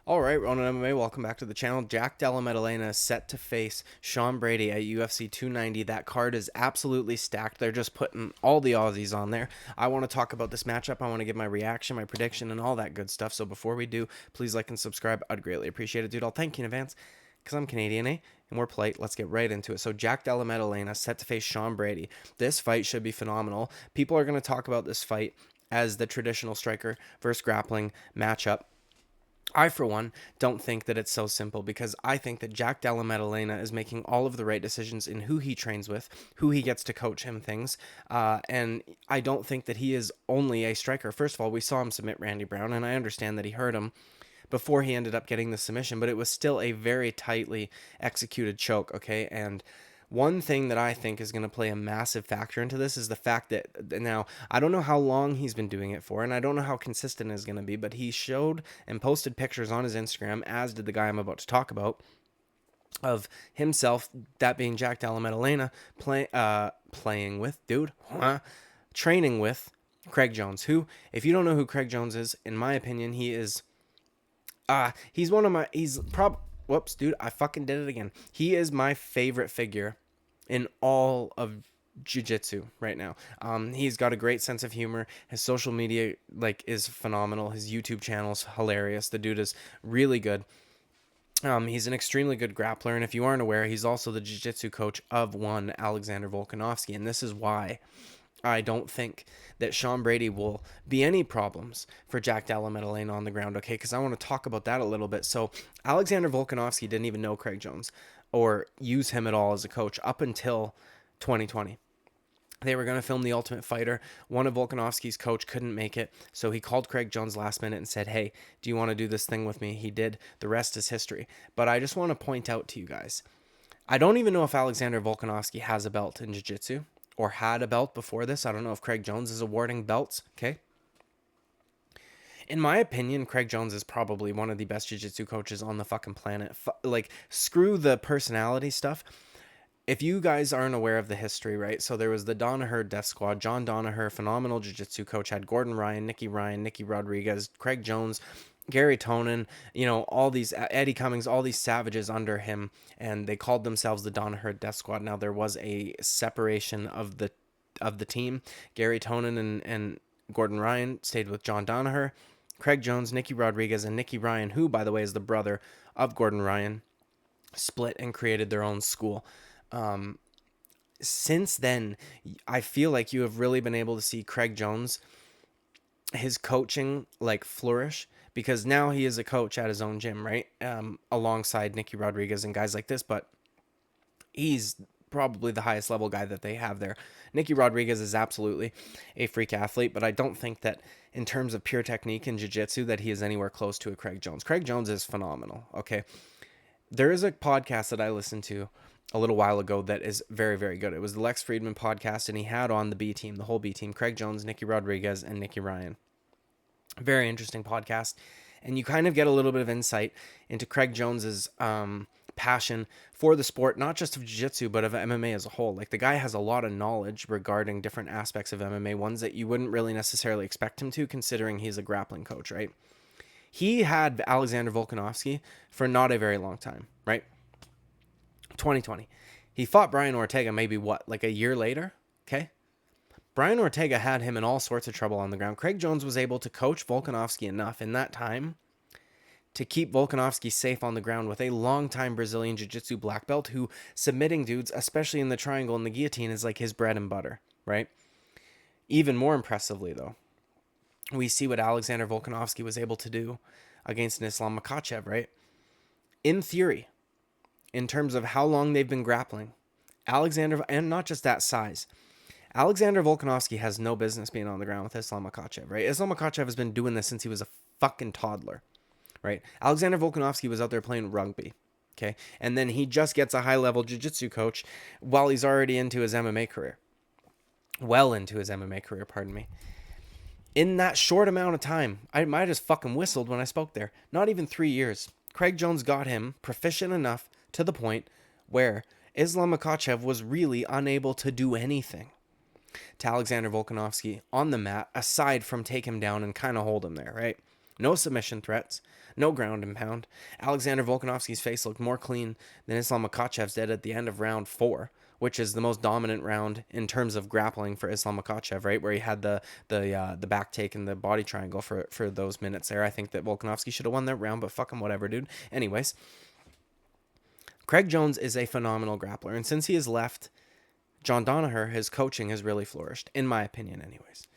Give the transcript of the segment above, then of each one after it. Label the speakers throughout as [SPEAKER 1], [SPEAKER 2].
[SPEAKER 1] All right, Ronan MMA, welcome back to the channel. Della Maddalena is set to face Sean Brady at UFC 290. That card is absolutely stacked. They're just putting all the Aussies on there. I want to talk about this matchup. I want to give my reaction, my prediction, and all that good stuff. So before we do, please like and subscribe. I'd greatly appreciate it, dude. I'll thank you in advance because I'm Canadian, eh? And we're polite. Let's get right into it. So Della Maddalena set to face Sean Brady. This fight should be phenomenal. People are going to talk about this fight as the traditional striker versus grappling matchup. I, for one, don't think that it's so simple because I think that Della Maddalena is making all of the right decisions in who he trains with, who he gets to coach him things. And I don't think that he is only a striker. First of all, we saw him submit Randy Brown, and I understand that he hurt him before he ended up getting the submission, but it was still a very tightly executed choke, okay? And one thing that I think is going to play a massive factor into this is the fact that now I don't know how long he's been doing it for, and I don't know how consistent it's going to be, but he showed and posted pictures on his Instagram, as did the guy I'm about to talk about, of himself, that being Della Maddalena, playing with, training with Craig Jones, who, if you don't know who Craig Jones is, in my opinion, he's one of my, whoops, dude, I fucking did it again. He is my favorite figure in all of jiu-jitsu right now. He's got a great sense of humor. His social media is phenomenal. His YouTube channel's hilarious. The dude is really good. He's an extremely good grappler, and if you aren't aware, he's also the jiu-jitsu coach of one Alexander Volkanovski, and this is why I don't think that Sean Brady will be any problems for Della Maddalena on the ground, okay? Because I want to talk about that a little bit. So Alexander Volkanovski didn't even know Craig Jones or use him at all as a coach up until 2020. They were going to film The Ultimate Fighter. One of Volkanovski's coach couldn't make it, so he called Craig Jones last minute and said, hey, do you want to do this thing with me? He did. The rest is history. But I just want to point out to you guys, I don't even know if Alexander Volkanovski has a belt in jiu-jitsu or had a belt before this. I don't know if Craig Jones is awarding belts, okay? In my opinion, Craig Jones is probably one of the best jiu-jitsu coaches on the fucking planet. Screw the personality stuff. If you guys aren't aware of the history, right? So there was the Danaher Death Squad. John Danaher, phenomenal jiu-jitsu coach, had Gordon Ryan, Nicky Rodriguez, Craig Jones, Gary Tonin, all these, Eddie Cummings, all these savages under him, and they called themselves the Danaher Death Squad. Now there was a separation of the team. Gary Tonin and Gordon Ryan stayed with John Danaher. Craig Jones, Nicky Rodriguez, and Nicky Ryan, who, by the way, is the brother of Gordon Ryan, split and created their own school. Since then, I feel like you have really been able to see Craig Jones, his coaching flourish, because now he is a coach at his own gym, right? Alongside Nicky Rodriguez and guys like this, but he's probably the highest level guy that they have there. Nicky Rodriguez is absolutely a freak athlete, but I don't think that in terms of pure technique and jiu-jitsu that he is anywhere close to a Craig Jones. Craig Jones is phenomenal, okay? There is a podcast that I listened to a little while ago that is very, very good. It was the Lex Friedman podcast, and he had on the B team, the whole B team, Craig Jones, Nicky Rodriguez, and Nicky Ryan. Very interesting podcast. And you kind of get a little bit of insight into Craig Jones's passion for the sport, not just of jiu-jitsu, but of MMA as a whole. Like, the guy has a lot of knowledge regarding different aspects of MMA, ones that you wouldn't really necessarily expect him to, considering he's a grappling coach, right? He had Alexander Volkanovski for not a very long time, right? 2020. He fought Brian Ortega maybe a year later? Okay. Brian Ortega had him in all sorts of trouble on the ground. Craig Jones was able to coach Volkanovski enough in that time to keep Volkanovski safe on the ground with a longtime Brazilian Jiu-Jitsu black belt who submitting dudes, especially in the triangle and the guillotine, is like his bread and butter, right? Even more impressively, though, we see what Alexander Volkanovski was able to do against an Islam Makhachev, right? In theory, in terms of how long they've been grappling, Alexander, and not just that size, Alexander Volkanovski has no business being on the ground with Islam Makhachev, right? Islam Makhachev has been doing this since he was a fucking toddler, right? Alexander Volkanovski was out there playing rugby, okay? And then he just gets a high-level jiu-jitsu coach while he's already into his MMA career. Well into his MMA career, pardon me. In that short amount of time, I might have just fucking whistled when I spoke there. Not even 3 years. Craig Jones got him proficient enough to the point where Islam Makhachev was really unable to do anything to Alexander Volkanovski on the mat, aside from take him down and kind of hold him there, right? No submission threats, no ground and pound. Alexander Volkanovski's face looked more clean than Islam Makhachev's did at the end of round 4, which is the most dominant round in terms of grappling for Islam Makhachev, right? Where he had the back take and the body triangle for those minutes there. I think that Volkanovski should have won that round, but fuck him, whatever, dude. Anyways, Craig Jones is a phenomenal grappler, and since he has left John Danaher, his coaching has really flourished, in my opinion, anyways.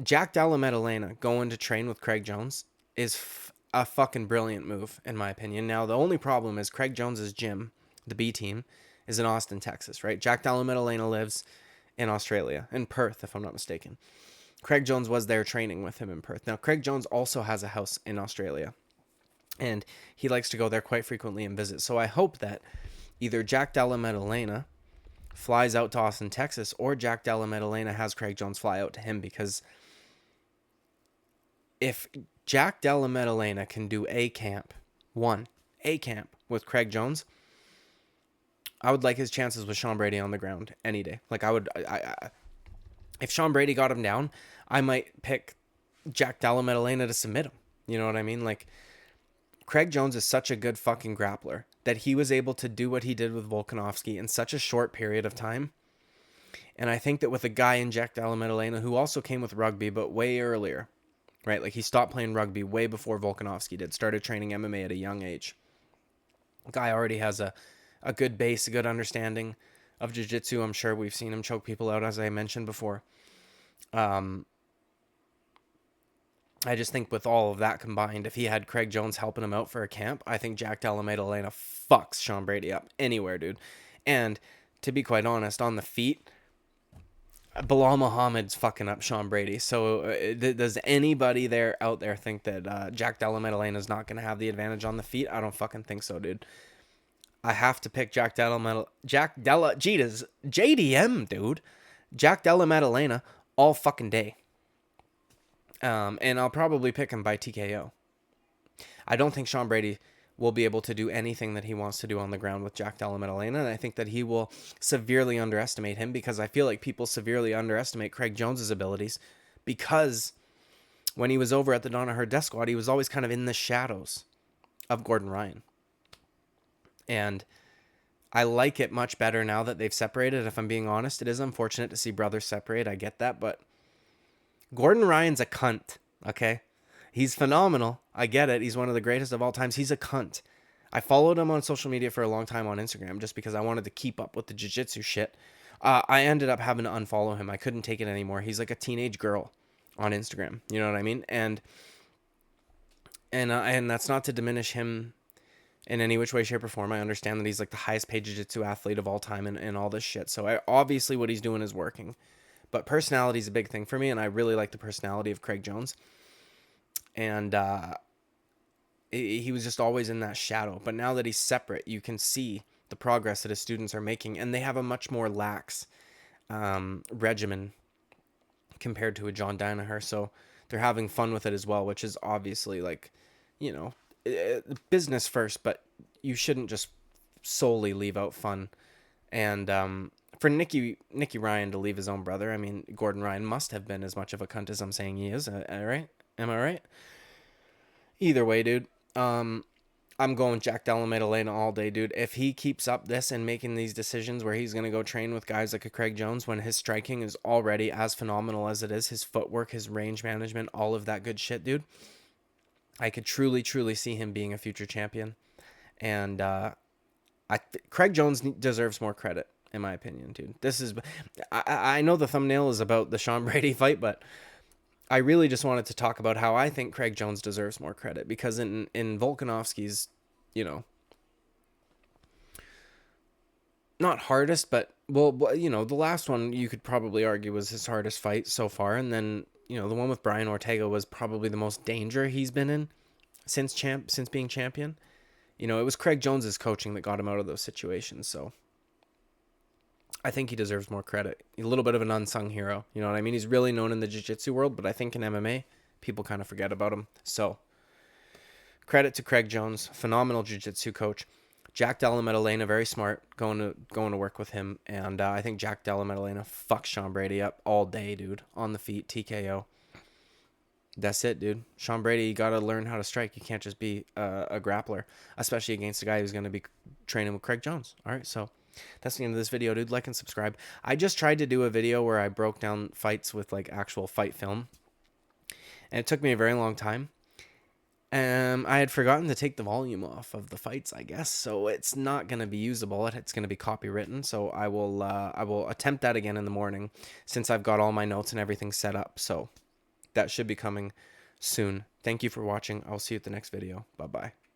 [SPEAKER 1] Jack Della Maddalena going to train with Craig Jones is a fucking brilliant move, in my opinion. Now, the only problem is Craig Jones's gym, the B team, is in Austin, Texas, right? Jack Della Maddalena lives in Australia, in Perth, if I'm not mistaken. Craig Jones was there training with him in Perth. Now, Craig Jones also has a house in Australia, and he likes to go there quite frequently and visit. So I hope that either Jack Della Maddalena flies out to Austin, Texas, or Jack Della Maddalena has Craig Jones fly out to him, because if Jack Della Maddalena can do a camp with Craig Jones, I would like his chances with Sean Brady on the ground any day. Like if Sean Brady got him down, I might pick Jack Della Maddalena to submit him. You know what I mean? Like, Craig Jones is such a good fucking grappler that he was able to do what he did with Volkanovski in such a short period of time. And I think that with a guy in Jack Della Maddalena who also came with rugby, but way earlier, right? Like, he stopped playing rugby way before Volkanovski did, started training MMA at a young age. Guy already has a good base, a good understanding of jiu-jitsu. I'm sure we've seen him choke people out, as I mentioned before. I just think with all of that combined, if he had Craig Jones helping him out for a camp, I think Jack Della Maddalena fucks Sean Brady up anywhere, dude. And to be quite honest, on the feet, Bilal Muhammad's fucking up Sean Brady. So does anybody out there think that Jack Della Maddalena is not going to have the advantage on the feet? I don't fucking think so, dude. I have to pick JDM, dude. Jack Della Maddalena all fucking day. And I'll probably pick him by TKO. I don't think Sean Brady will be able to do anything that he wants to do on the ground with Jack Della Maddalena, and I think that he will severely underestimate him, because I feel like people severely underestimate Craig Jones's abilities, because when he was over at the Danaher Death Squad, he was always kind of in the shadows of Gordon Ryan. And I like it much better now that they've separated, if I'm being honest. It is unfortunate to see brothers separate, I get that, but Gordon Ryan's a cunt, okay? He's phenomenal. I get it. He's one of the greatest of all times. He's a cunt. I followed him on social media for a long time on Instagram just because I wanted to keep up with the jiu-jitsu shit. I ended up having to unfollow him. I couldn't take it anymore. He's like a teenage girl on Instagram. You know what I mean? And that's not to diminish him in any which way, shape, or form. I understand that he's like the highest paid jiu-jitsu athlete of all time and all this shit. So obviously what he's doing is working. But personality is a big thing for me, and I really like the personality of Craig Jones. And he was just always in that shadow. But now that he's separate, you can see the progress that his students are making, and they have a much more lax regimen compared to a John Danaher. So they're having fun with it as well, which is obviously, like, you know, business first, but you shouldn't just solely leave out fun. And for Nicky Ryan to leave his own brother, I mean, Gordon Ryan must have been as much of a cunt as I'm saying he is. Right? Am I right? Either way, dude. I'm going Jack Della Maddalena all day, dude. If he keeps up this and making these decisions where he's going to go train with guys like a Craig Jones when his striking is already as phenomenal as it is, his footwork, his range management, all of that good shit, dude, I could truly, truly see him being a future champion. And Craig Jones deserves more credit, in my opinion, dude. I know the thumbnail is about the Sean Brady fight, but I really just wanted to talk about how I think Craig Jones deserves more credit, because in Volkanovski's, you know, not hardest, but, well, you know, the last one you could probably argue was his hardest fight so far. And then, you know, the one with Brian Ortega was probably the most danger he's been in since being champion. You know, it was Craig Jones's coaching that got him out of those situations. So I think he deserves more credit. He's a little bit of an unsung hero. You know what I mean? He's really known in the jiu-jitsu world, but I think in MMA, people kind of forget about him. So credit to Craig Jones, phenomenal jiu-jitsu coach. Jack Della Maddalena, very smart, going to work with him. And I think Jack Della Maddalena fucks Sean Brady up all day, dude. On the feet, TKO. That's it, dude. Sean Brady, you got to learn how to strike. You can't just be a grappler, especially against a guy who's going to be training with Craig Jones. All right, so that's the end of this video, dude. Like and subscribe. I just tried to do a video where I broke down fights with like actual fight film, and it took me a very long time. I had forgotten to take the volume off of the fights, I guess, so it's not going to be usable. It's going to be copywritten, so I will attempt that again in the morning since I've got all my notes and everything set up. So that should be coming soon. Thank you for watching. I'll see you at the next video. Bye-bye.